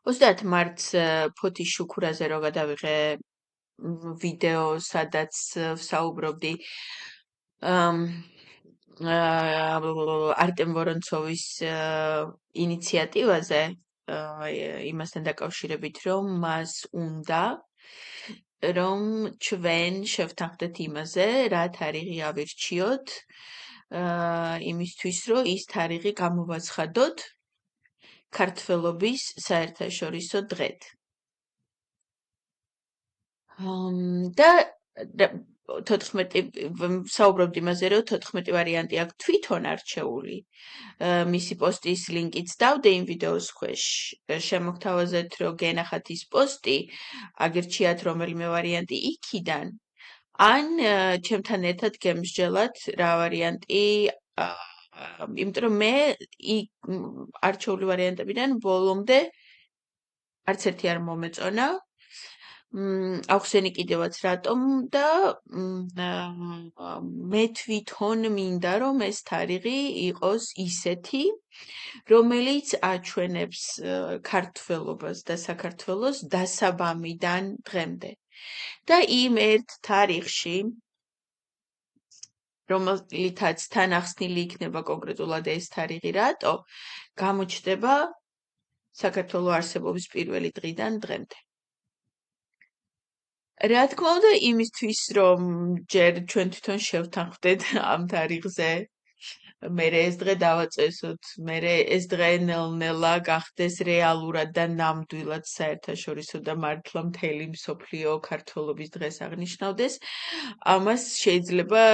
30 მარტს ფოთის შუქურაზე რო გადავიღე ვიდეო, სადაც ვსაუბრობდი არტემ ვორონცოვის ინიციატივაზე, იმასთან დაკავშირებით, რომ მას უნდა რომ ჩვენ შევთანხმდეთ იმაზე, რა თარიღი ავირჩიოთ, იმისთვის, რომ ის თარიღი გამოვაცხადოთ ქართველობის საერთაშორისო დღედ. და 14 ვსაუბრობთ იმაზე, რომ 14 ვარიანტი აქვს თვითონ არჩეული. მისი პოსტის ლინკიც დავდე იმ ვიდეოს ქვეშ. შემოგთავაზეთ, რომ გენახათ ის პოსტი, აგერჩიათ რომელიმე ვარიანტი იქიდან, ან ჩემთან ერთად გემსჯელათ რა ვარიანტი, იმიტომ რომ მე არჩეული ვარიანტებიდან ბოლომდე არც ერთი არ მომეწონა. ახსენი კიდევაც რატომ და მე თვითონ მინდა რომ ეს თარიღი იყოს ისეთი, რომელიც აჩვენებს ქართველობას და საქართველოს დასაბამიდან დღემდე. და იმ ერთ თარიღში, რომელთაც თან ახსნილი იქნება კონკრეტულად ეს თარიღი რატო, გამოჩნდება საქართველოს არსებობის პირველი დღიდან დღემდე. რა თქმა უნდა, იმისთვის, რომ ჯერ ჩვენ თვითონ შევთანხმდეთ ამ თარიღზე, მერე ეს დღე დავაწესოთ, მერე ეს დღე ნელ-ნელა გახდეს რეალურად და ნამდვილად საერთაშორისო და მართლა მთელი მსოფლიო ქართველობის დღეს აღნიშნავდეს, ამას შეიძლება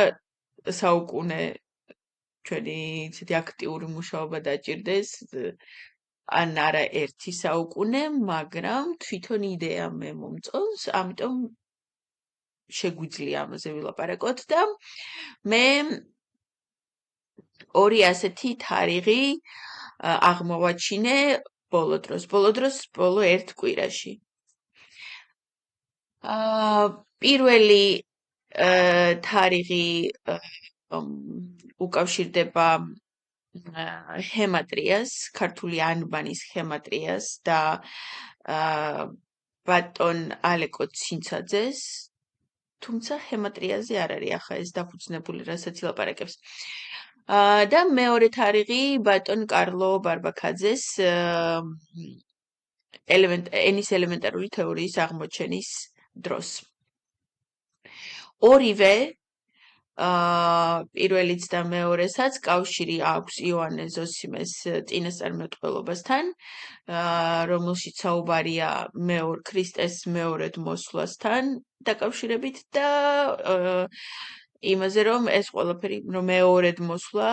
საუკუნე ჩვენი ისეთი აქტიური მუშაობა დაჭირდეს, ან არა ერთი საუკუნე, მაგრამ თვითონ იდეა მე მომწონს, ამიტომ შეგვიძლია ამაზე ვილაპარაკოთ და მე ორი ასეთი თარიღი აღმოვაჩინე ბოლო დროს, ბოლო ერთ კვირაში. პირველი თარიღი უკავშირდება ჰემატრიას, ქართული ანბანის ჰემატრიას და ბატონ ალეკო ცინცაძეს, თუმცა ჰემატრიაზე არ არის ახლა ეს დაფუძნებული, რასაც ილაპარაკებს. და მეორე თარიღი ბატონ კარლო ბარბაქაძეს ენის ელემენტარული თეორიის აღმოჩენის დროს. ორივე პირველიც და მეორესაც კავშირი აქვს იოანე ზოსიმეს წინასწარმეტყველობასთან, რომელშიც საუბარია ქრისტეს მეორედ მოსვლასთან დაკავშირებით და იმაზე, რომ ეს ყველაფერი, რომ მეორედ მოსვლა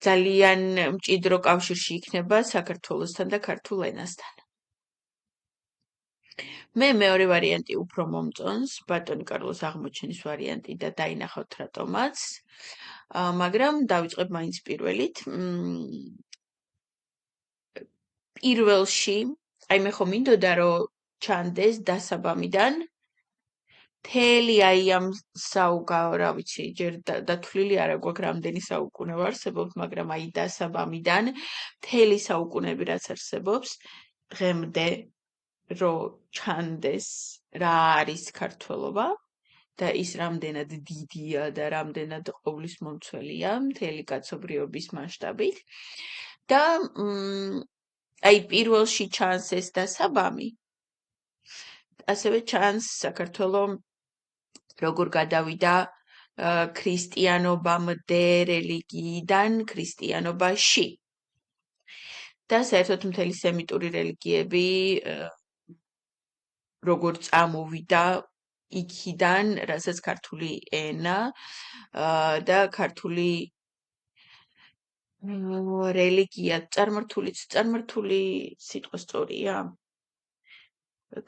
ძალიან მჭიდრო კავშირში იქნება საქართველოსთან და ქართულ ენასთან. მე მეორე ვარიანტი უფრო მომწონს, ბატონი კარლოს აღმოჩენის ვარიანტი და დაინახავთ რატომაც, მაგრამ დავიწყებ მაინც პირველით. პირველში, აი მე ხომ მინდოდა რომ ჩანდეს დასაბამიდან მთელი აი ამ რა ვიცი, ჯერ დათვლილი არა გვაქვს რამდენი საუკუნე ვარსებობთ, მაგრამ აი დასაბამიდან მთელი საუკუნეები რაც არსებობს, დღემდე რომ ჩანდეს რა არის ქართველობა და ის რამდენად დიდია და რამდენად ყოვლისმომცველია მთელი კაცობრიობის მასშტაბით და აი პირველში ჩანს ეს დასაბამი, ასევე ჩანს საქართველოს როგორ გადავიდა ქრისტიანობამდე რელიგიიდან ქრისტიანობაში. და საერთოდ მთელი სემიტური რელიგიები როგორ წამოვიდა იქიდან, რასაც ქართული ენა და ქართული რელიგია წარმართული სიტყვა სწორია.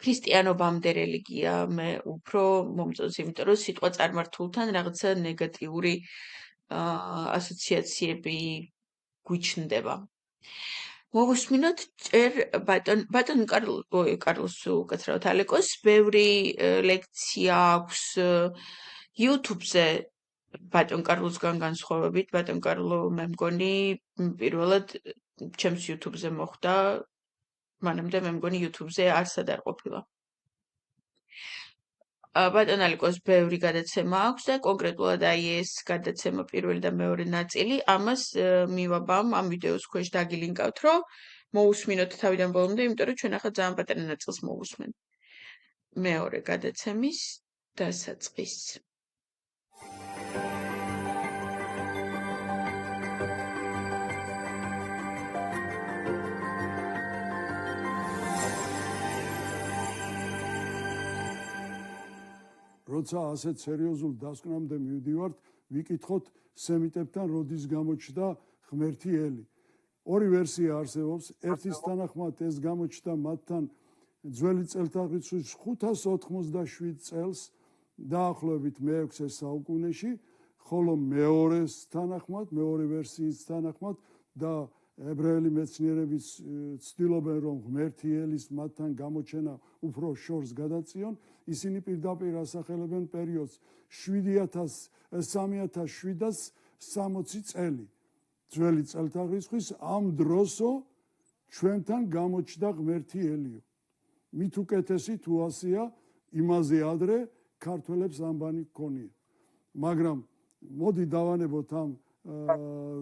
ქრისტიანობამდე რელიგია მე უფრო მომწონს, იმიტომ რომ სიტყვა წარმართულთან რაღაცა ნეგატიური ასოციაციები გვიჩნდება. მოვუსმინოთ ჭერ ბატონ კარლოს უკაცრავად ალეკოს, ბევრი ლექცია აქვს YouTube-ზე ბატონ კარლოსგან განსხვავებით. ბატონ კარლო მე მგონი პირველად ჩემს YouTube-ზე მოხდა, მანამდე მე მგონი YouTube-ზე არსად არ ყოფილა. ბატონ ალიკოს ბევრი გადაცემა აქვს და კონკრეტულად აი ეს გადაცემა პირველი და მეორე ნაწილი, ამას მივაბამ ამ ვიდეოს ქვეშ დაგილინკავთ, რომ მოусმინოთ თავიდან ბოლომდე, იმიტომ რომ ჩვენ ახლა ძალიან პატარა ნაწილს მოვусმენ. მეორე გადაცემის დასაწყის. როცა ასეთ სერიოზულ დასკვნამდე მივდივართ, ვიკითხოთ სემიტებთან როდის გამოჩნდა ღმერთი ელი. ორი ვერსია არსებობს, ერთის თანახმად ეს გამოჩნდა მათთან ძველი წელთაღრიცხვის 587 წელს, დაახლოებით მე-6 საუკუნეში, ხოლო მეორეს თანახმად, მეორე ვერსიის თანახმად და ებრაელი მეცნიერების ცდილობენ, რომ ღმერთი ელის მათთან გამოჩენა უფრო შორს გადაწიონ, ისინი პირდაპირ ასახელებენ პერიოდს 3760 წელი. ძველი წელთაღრიცხვის ამ დროსო ჩვენთან გამოჩნდა ღმერთი ელიო. მით უკეთესი თუ ასია, იმაზე ადრე ქართველებს ამბანი გქონია. მაგრამ მოდი დავანებოთ ამ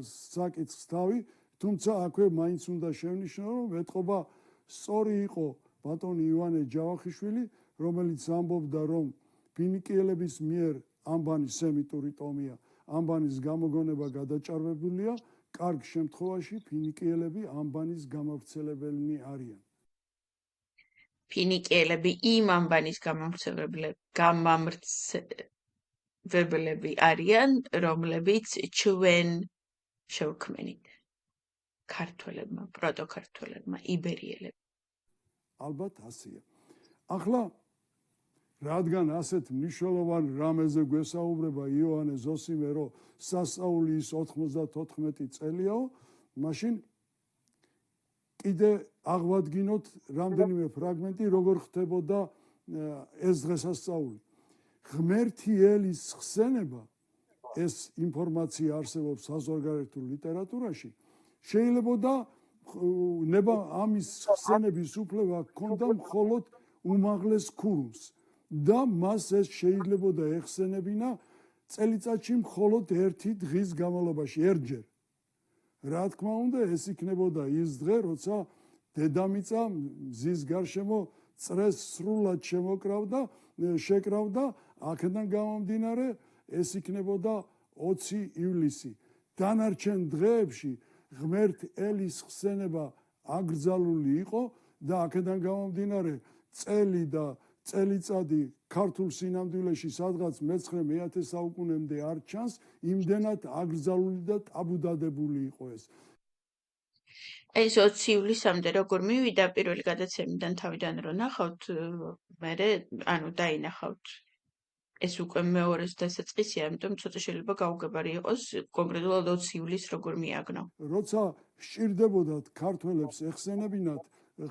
საკითხს თავი, თუმცა აქვე მაინც უნდა შევნიშნო, რომ ეტყობა სწორი იყო ბატონი ივანე ჯავახიშვილი, რომელიც ამბობდა, რომ ფინიკიელების მიერ ამბანი სემიტური ტომია, ამბანის გამოგონება გადაჭარბებულია, კარგ შემთხვევაში ფინიკიელები ამბანის გამავრცელებელნი არიან. ფინიკიელები იმ ამბანის გამავრცელებლები არიან, რომლებიც ჩვენ შევქმნით. ქართველებმა, პროტოქართველებმა, იბერიელებმა. ალბათ ასია. ახლა რადგან ასეთ მნიშვნელოვან რამეზე გვესაუბრება იოანე ზოსიმე, რომ სასწაული ის 94 წელიაო, მაშინ კიდე აღვადგინოთ რამდენიმე ფრაგმენტი, როგორ ხდებოდა ეს დღესასწაული. ღმერთი ელის ხსენება, ეს ინფორმაცია არსებობს საზღვარგარეთულ ლიტერატურაში, შეიძლება ნება ამის ხსენების უფლება ჰქონდა მხოლოდ უმაღლეს ქურუმს და მას ეს შეიძლება ეხსენებინა წელიწადში მხოლოდ ერთი დღის განმავლობაში, ერთჯერ. რა თქმა უნდა, ეს იქნებოდა ის დღე, როცა დედამიწა მზის გარშემო წრეს სრულად შეკრავდა, აქედან გამომდინარე, ეს იქნებოდა 20 ივლისი. დანარჩენ დღეებში ღმერთ ელის ხსენება აკრძალული იყო და აქედან გამომდინარე წელი და წელიწადი ქართულ სინამდვილეში სადღაც მე-9 საუკუნემდე არ ჩანს, იმდენად აკრძალული და ტაბუდადებული იყო ეს. ეს 20 ივლისამდე როგორ მივიდა პირველი გადაცემიდან თავიდან რო ნახავთ, მერე დაინახავთ. ეს უკვე მეორეს დასაწყისია, ამიტომ ცოტა შეიძლება გაუგებარი იყოს კონკრეტულად 20 ივლისს როგორ მიაგნო. როცა სჭირდებოდათ ქართველებს ეხსენებინათ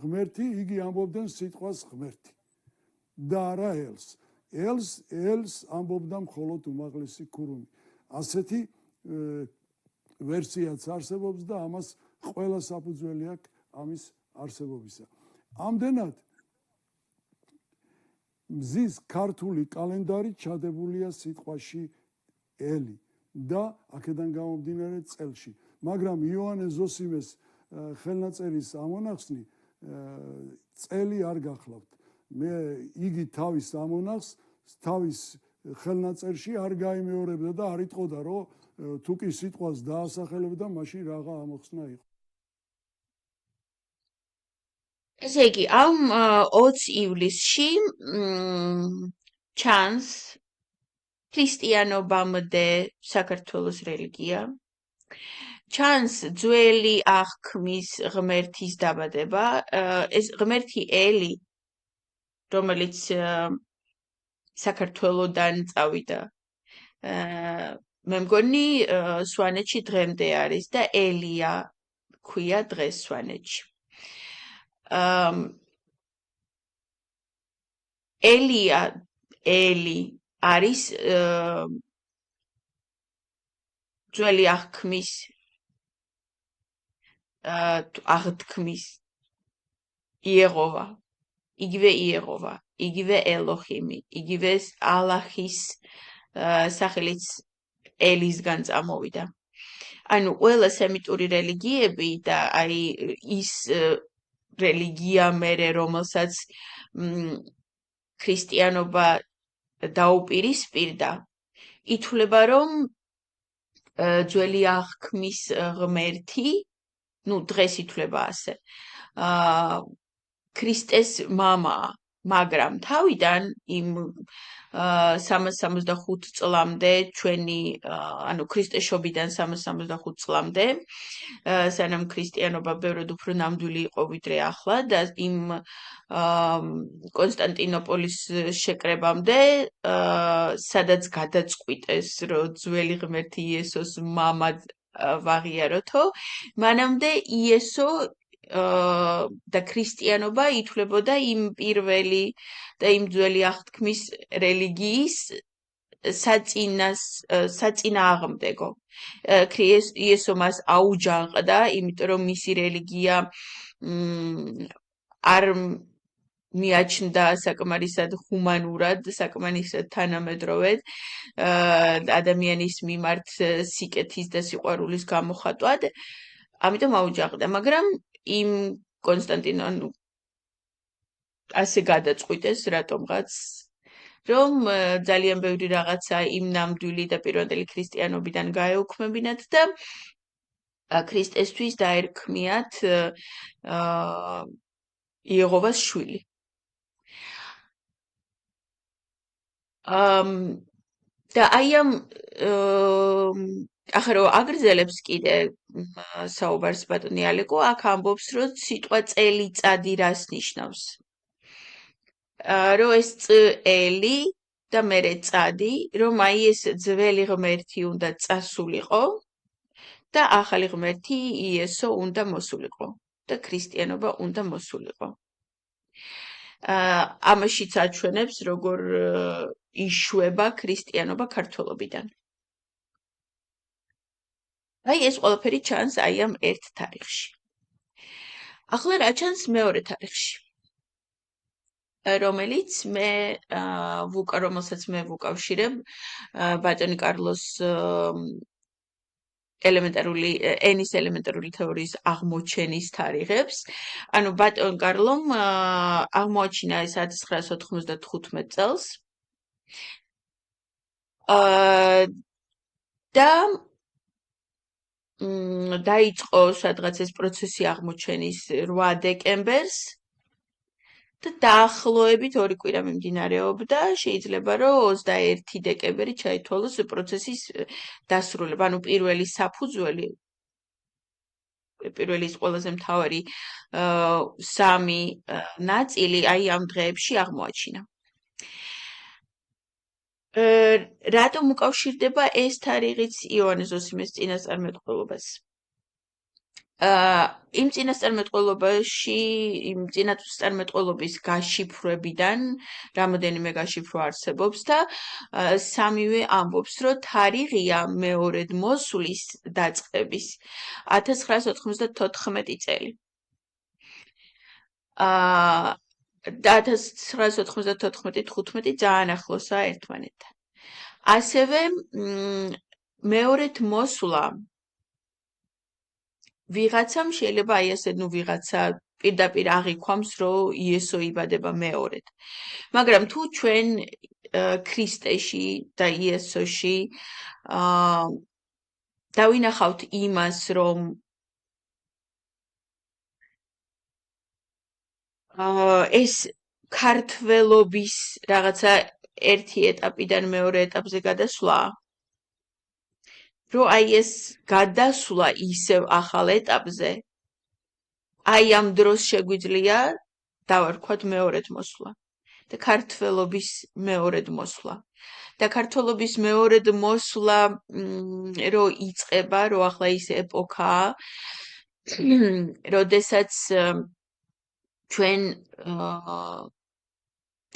ღმერთი, იგი ამბობდნენ სიტყვას ღმერთი და არა ელს. ელს ამბობდა მხოლოდ უმაღლესი ქურუმი. ასეთი ვერსიაც არსებობს და ამას ყველა საფუძველი აქვს ამის არსებობისა. ამდენად მზის ქართული კალენდარი ჩადებულია სიტყვაში ელი და აქედან გამომდინარე წელში. მაგრამ იოანე ზოსიმეს ხელნაწერის ამონახსნი წელი არ გახლავთ. იგი თავის ამონახს თავის ხელნაწერში არ გაიმეორებდა და არ იტყოდა, რომ თუ კი სიტყვას დაასახელებდა, მაშინ რაღა ამოხსნა იყო. ესე იგი, ამ 20 ივლისში ჩანს ქრისტიანობამდე საქართველოს რელიგია. ჩანს ძველი აღქმის ღმერთის დაბადება, ეს ღმერთი ელი, რომელიც საქართველოდან წავიდა. მე მგონი სვანეთში დღემდე არის და ელია ქვია დღეს სვანეთში. ელი არის ძველი აღქმის აღთქმის იეღოვა, იგივე ელოჰიმი, იგივე ალაჰის სახელიც ელისგან წამოვიდა. ანუ ყველა სემიტური რელიგიები და აი ის რელიგია მერე რომელსაც ქრისტიანობა დაუპირისპირდა, ითვლება რომ ძველი აღთქმის ღმერთი, დღეს ითვლება ასე, ქრისტეს მამაა, მაგრამ თავიდან იმ 365 წლამდე ჩვენი ანუ ქრისტეს შობიდან 365 წლამდე სანამ ქრისტიანობა ბევრად უფრო ნამდვილი იყო ვიდრე ახლა და იმ კონსტანტინოპოლის შეკრებამდე სადაც გადაწყვიტეს რომ ძველი ღმერთი იესოს მამად ვაღიაროთო, მანამდე იესო და ქრისტიანობა ითვლებოდა იმ პირველი და იმ ძველი აღთქმის რელიგიის საწინააღმდეგო. იესო მას აუჯანყდა, იმიტომ რომ მისი რელიგია არ მიაჩნდა საკმარისად ჰუმანურად, საკმარისად თანამედროვედ ადამიანის მიმართ სიკეთის და სიყვარულის გამოხატვად, ამიტომ აუჯანყდა, მაგრამ იმ კონსტანტინე ასე გადაწყვიტეს რატომღაც რომ ძალიან ბევრი რაღაცა იმ ნამდვილი და პირვანდელი ქრისტიანობიდან გაეუქმებინათ და ქრისტესთვის დაერქმიათ იეღოვას შვილი. და აი ამ ახლა რომ აგრძელებს კიდე საუბარს ბატონი ალეკო, აქ ამბობს, რომ სიტყვა წელიწადი რას ნიშნავს. რომ ეს წელი და მერე წადი, რომ აი ეს ძველი ღმერთი უნდა წასულიყო და ახალი ღმერთი იესო უნდა მოსულიყო და ქრისტიანობა უნდა მოსულიყო. ამაშიც აჩვენებს როგორ იშვება ქრისტიანობა ქართველობიდან. აი ეს ყველაფერი ჩანს აი ამ ერთ თარიღში. ახლა რა ჩანს მეორე თარიღში, რომელსაც მე ვუკავშირებ ბატონი კარლოს ენის ელემენტარული თეორიის აღმოჩენის თარიღებს. ანუ ბატონ კარლომ აღმოაჩინა ეს 1995 წელს და დაიწყო სადღაც ეს პროცესი აღმოჩენის 8 დეკემბერს და დაახლოებით 2 კვირა მიმდინარეობდა, შეიძლება რომ 21 დეკემბერი ჩაითვალოს პროცესის დასრულება, ანუ პირველი საფუძველი, პირველი ის ყველაზე მთავარი 3 ნაწილი აი ამ დღეებში აღმოაჩინა. რატომ უკავშირდება ეს თარიღიც იოანე ზოსიმეს წინასწარმეტყველობას? იმ წინასწარმეტყველობაში, იმ წინასწარმეტყველობის გაშიფრებიდან რამოდენიმე გაშიფრო არსებობს და სამივე ამბობს, რომ თარიღია მეორედ მოსვლის დაწყების 1994 წელი. და 1994-15 ძალიან ახლოსაა ერთმანეთთან. ასევე მეორედ მოსვლა ვიღაცამ შეიძლება აი ასე ვიღაცა პირდაპირ აღიქვამს, რომ იესო იბადება მეორედ. მაგრამ თუ ჩვენ ქრისტეში და იესოში დავინახავთ იმას, რომ ეს ქართველობის რაღაცა ერთი ეტაპიდან მეორე ეტაპზე გადასვლა, რომ აი ეს გადასვლა ისევ ახალ ეტაპზე, აი ამ დროს შეგვიძლია დავარქვათ მეორედ მოსვლა და ქართველობის მეორედ მოსვლა. და ქართველობის მეორედ მოსვლა რომ იწყება, რომ ახლა ის ეპოქაა, როდესაც ჩვენ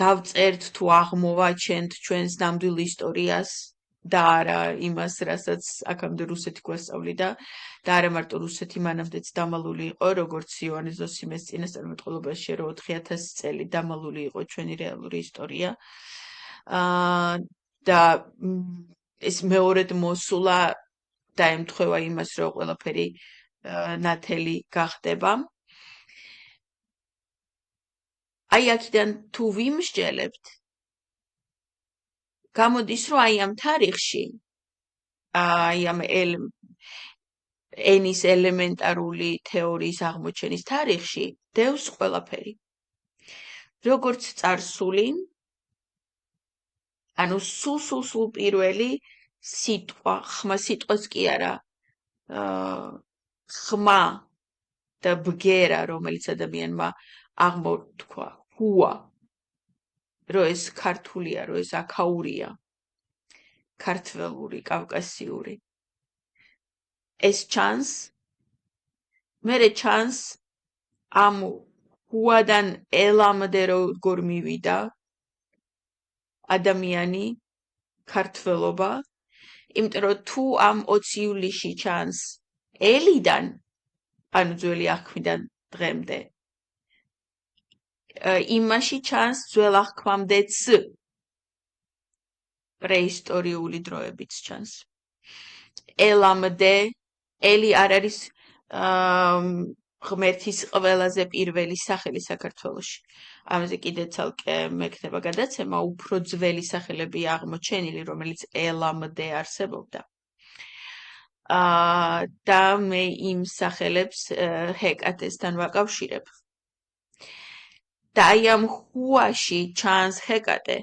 დავწერთ თუ აღმოვაჩენთ ჩვენს ნამდვილ ისტორიას და არა იმას, რასაც აქამდე რუსეთი გვასწავლიდა და არა მარტო რუსეთი, მანამდეც დამალული იყო, როგორც იოანე ზოსიმეს წინასწარმეტყველობაში, რომ 4000 წელი დამალული იყო ჩვენი რეალური ისტორია. და ეს მეორედ მოსულა დაემთხვევა იმას, რომ ყველაფერი ნათელი გახდება. აი აქედან თუ ვიმსჯელებთ, გამოდის, რომ აი ამ თარიღში, აი ამ ენის ელემენტარული თეორიის აღმოჩენის თარიღში დევს ყველაფერი. როგორც წარსული, ანუ სულ პირველი სიტყვა, ხმა სიტყვას კი არა, ხმა და ბგერა, რომელიც ადამიანმა აღმოთქვა, ჰუა, რომ ეს ქართულია, რომ ეს აქაურია, ქართველური, კავკასიური. ეს ჩანს, მერე ჩანს ამ ჰუადან ელამდე როგორ მივიდა ადამიანი, ქართველობა, იმიტომ რომ თუ ამ 20 ივლისში ჩანს ელიდან, ანუ ძველი აღქმიდან დღემდე, იმაში ჩანს ძველ აღქმამდეც პრეისტორიული დროებიც ჩანს. ელამდე, ელი არ არის ღმერთის ყველაზე პირველი სახელი საქართველოში. ამაზე კიდე ცალკე მექნება გადაცემა, უფრო ძველი სახელები აღმოჩენილი, რომელიც ელამდე არსებობდა. და მე იმ სახელებს ჰეკატესთან ვაკავშირებ. და აი ამ ჰუაში ჩანს ჰეკატე,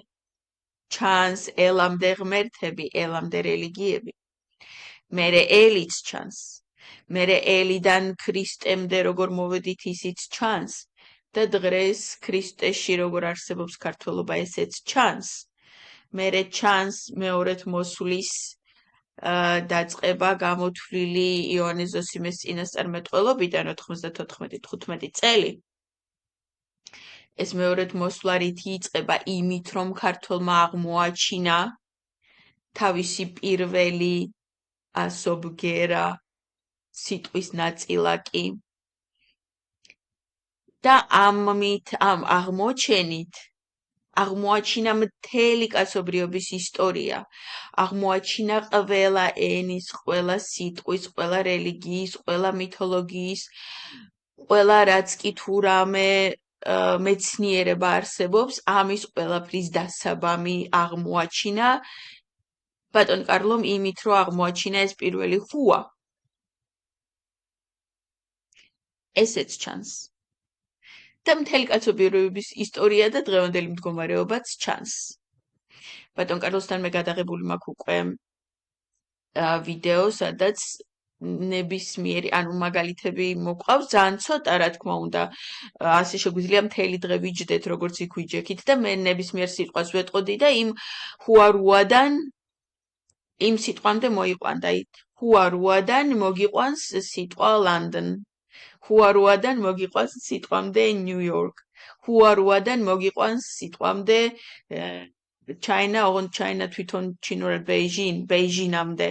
ჩანს ელამდე ღმერთები, ელამდე რელიგიები. მერე ელიც ჩანს. მერე ელიდან ქრისტემდე როგორ მოვედით ისიც ჩანს და დღეს ქრისტეში როგორ არსებობს ქართველობა ესეც ჩანს. მერე ჩანს მეორედ მოსვლის დაწყება გამოთვლილი იოანე ზოსიმეს წინასწარმეტყველობიდან 94-15 წელი. ეს მეორედ მოსვლა რითი იწყება იმით, რომ ქართველმა აღმოაჩინა თავისი პირველი ასობგერა, სიტყვის ნაწილაკი და ამით, ამ აღმოჩენით აღმოაჩინა მთელი კაცობრიობის ისტორია, აღმოაჩინა ყველა ენის, ყველა სიტყვის, ყველა რელიგიის, ყველა მითოლოგიის, ყველა რაც კი თუ რამე მეცნიერება არსებობს, ამის ყველაფრის დასაბამი აღმოაჩინა ბატონ კარლომ იმით, რომ აღმოაჩინა ეს პირველი ჰუა. ესეც ჩანს. და მთელი კაცობრიობის ისტორია და დღევანდელი მდგომარეობაც ჩანს. ბატონ კარლოსთან მე გადაღებული მაქვს უკვე ვიდეო, სადაც ნებისმიერი, ანუ მაგალითები მოყავს, ძალიან ცოტა, რა თქმა უნდა, ასე შეგვიძლია მთელი დღე ვიჯდეთ, როგორც იქ ვიჯექით და მე ნებისმიერ სიტყვას ვეტყოდი და იმ ჰუარუადან იმ სიტყვამდე მოიყვანდა. ჰუარუადან მოგიყვანს სიტყვა ლონდონ. ჰუარუადან მოგიყვანს სიტყვამდე ნიუ-იორკ. ჰუარუადან მოგიყვანს სიტყვამდე ჩაინა, ოღონდ ჩაინა თვითონ ჩინურად ბეიჟინამდე.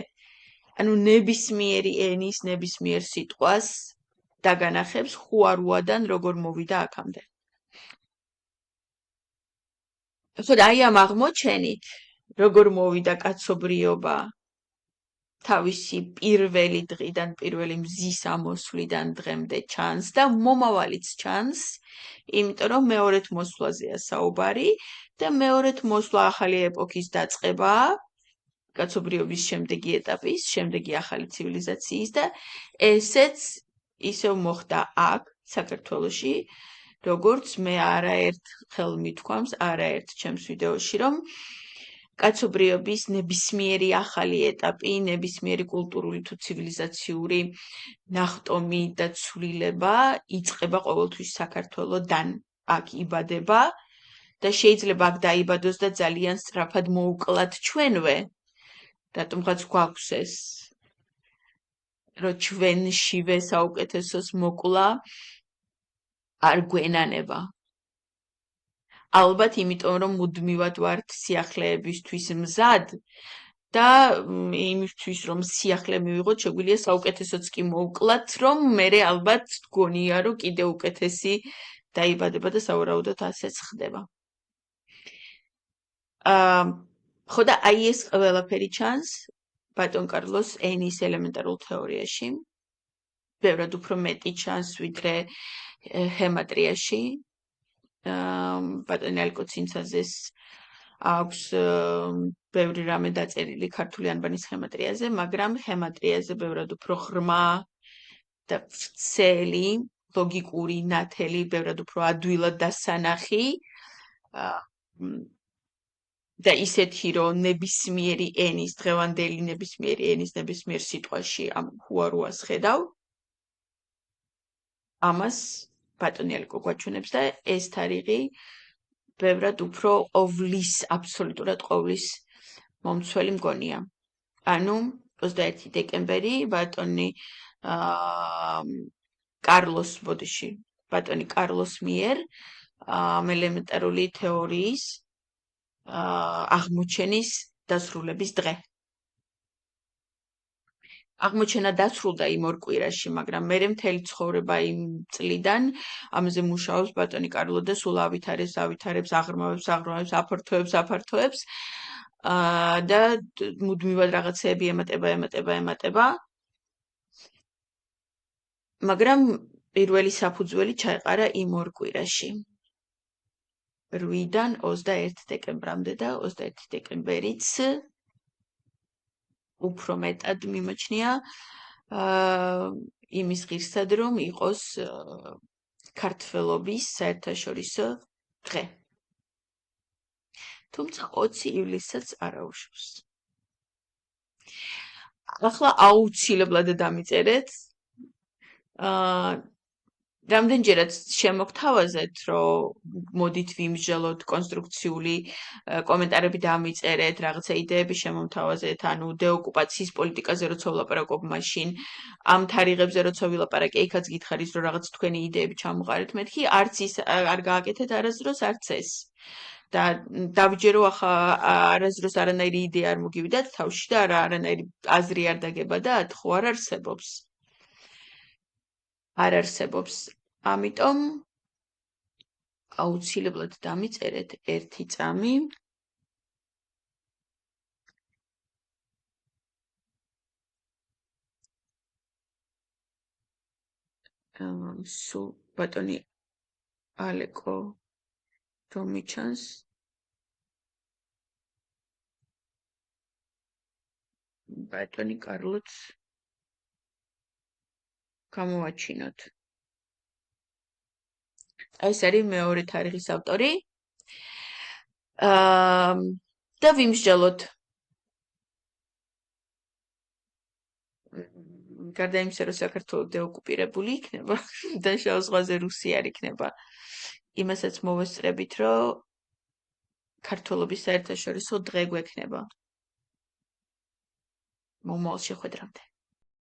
ანუ ნებისმიერი ენის, ნებისმიერ სიტყვას დაგანახებს ჰუარუადან როგორ მოვიდა აქამდე. ხო და აი ამ აღმოჩენით, როგორ მოვიდა კაცობრიობა თავისი პირველი დღიდან, პირველი მზის ამოსვლიდან დღემდე ჩანს და მომავალიც ჩანს, იმიტომ რომ მეორედ მოსვლაზეა საუბარი და მეორედ მოსვლა ახალი ეპოქის დაწყებაა, კაცობრიობის შემდეგი ეტაპის, შემდეგი ახალი ცივილიზაციის და ესეც ისევ მოხდა აქ, საქართველოში, როგორც მე არაერთ ხელ მithქვამს, არაერთ ჩემს ვიდეოში, რომ კაცობრიობის ნებისმიერი ახალი ეტაპი, ნებისმიერი კულტურული თუ ცივილიზაციური ნახტომი და ცვლილება იწყება ყოველთვის საქართველოდან. აქ იბადება და შეიძლება აქ დაიბადოს და ძალიან სწრაფად მოუკლათ ჩვენვე. რატომღაც გვაქვს ეს, რომ ჩვენშივე საუკეთესოს მოკლა არ გვენანება. ალბათ იმიტომ, რომ მუდმივად ვართ სიახლეებისთვის მზად და იმისთვის რომ სიახლე მივიღოთ, შეგვიძლია საუკეთესოც კი მოვკლათ, რომ მერე ალბათ გონია, რომ კიდე უკეთესი დაიბადება და სავარაუდოდ ასეც ხდება. ხო და აი ეს ყველაფერი ჩანს ბატონ კარლოს ენის ელემენტარულ თეორიაში. ბევრად უფრო მეტი ჩანს ვიდრე ჰემატრიაში. ბატონი ალკოცინცაძეს აქვს ბევრი რამე დაწერილი ქართული ანბანის ჰემატრიაზე, მაგრამ ჰემატრიაზე ბევრად უფრო ღრმა და ვრცელი, ლოგიკური, ნათელი, ბევრად უფრო ადვილად დასანახი და ისეთი, რომ ნებისმიერი ენის, დღევანდელი ნებისმიერი ენის ნებისმიერ სიტყვაში ამ ჰუარუას ხედავ, ამას ბატონი ალკო გვაჩვენებს და ეს თარიღი ბევრად უფრო აბსოლუტურად ყოვლის მომცველი მგონია. ანუ 21 დეკემბერი ბატონი ბატონი კარლოს მიერ ელემენტარული თეორიის აღმოჩენის დასრულების დღე. აღმოჩენა დასრულდა იმ ორ კვირაში, მაგრამ მერე მთელი ცხოვრება იმ წლიდან ამაზე მუშაობს ბატონი კარლო და სულ ავითარებს, აღრმავებს, აფართოებს და მუდმივად რაღაცეები ემატება. მაგრამ პირველი საფუძველი ჩაეყარა იმ ორ კვირაში. 8-დან 21 დეკემბრამდე და 21 დეკემბერიც უფრო მეტად მიმოჩნია იმის ღირსად, რომ იყოს ქართველობის საერთაშორისო დღე. თუმცა 20 ივლისსაც არ აუშვებს. ახლა აუცილებლად დამიწერეთ. რამდენჯერაც შემოგთავაზეთ, რომ მოდით ვიმსჯელოთ კონსტრუქციული კომენტარები დამიწერეთ, რაღაცა იდეები შემომთავაზეთ, ანუ დეოკუპაციის პოლიტიკაზე როცა ვლაპარაკობ, მაშინ ამ თარიღებზე როცა ვილაპარაკე, იქაც გითხარით, რომ რაღაც თქვენი იდეები ჩამოყარეთ მეთქი, არც ის არ გააკეთეთ არასდროს, არც ეს. და დავიჯერო ახლა არასდროს არანაირი იდეა არ მოგივიდათ თავში და არანაირი აზრი არ დაგებადათ, ხო არ არსებობს. არ არსებობს. ამიტომ აუცილებლად დამიწერეთ ერთი წამი. სულ ბატონი ალეკო რომ მიჩანს. ბატონი კარლოც გამოვაჩინოთ. ეს არის მეორე თარიღის ავტორი. და ვიმსჯელოთ. გარდა იმისა, რომ საქართველო დეოკუპირებული იქნება და შავ ზღვაზე რუსი არ იქნება, იმასაც მოვესწრებით, რომ ქართველობის საერთაშორისო დღე გვექნება. მომავალ შეხვედრამდე.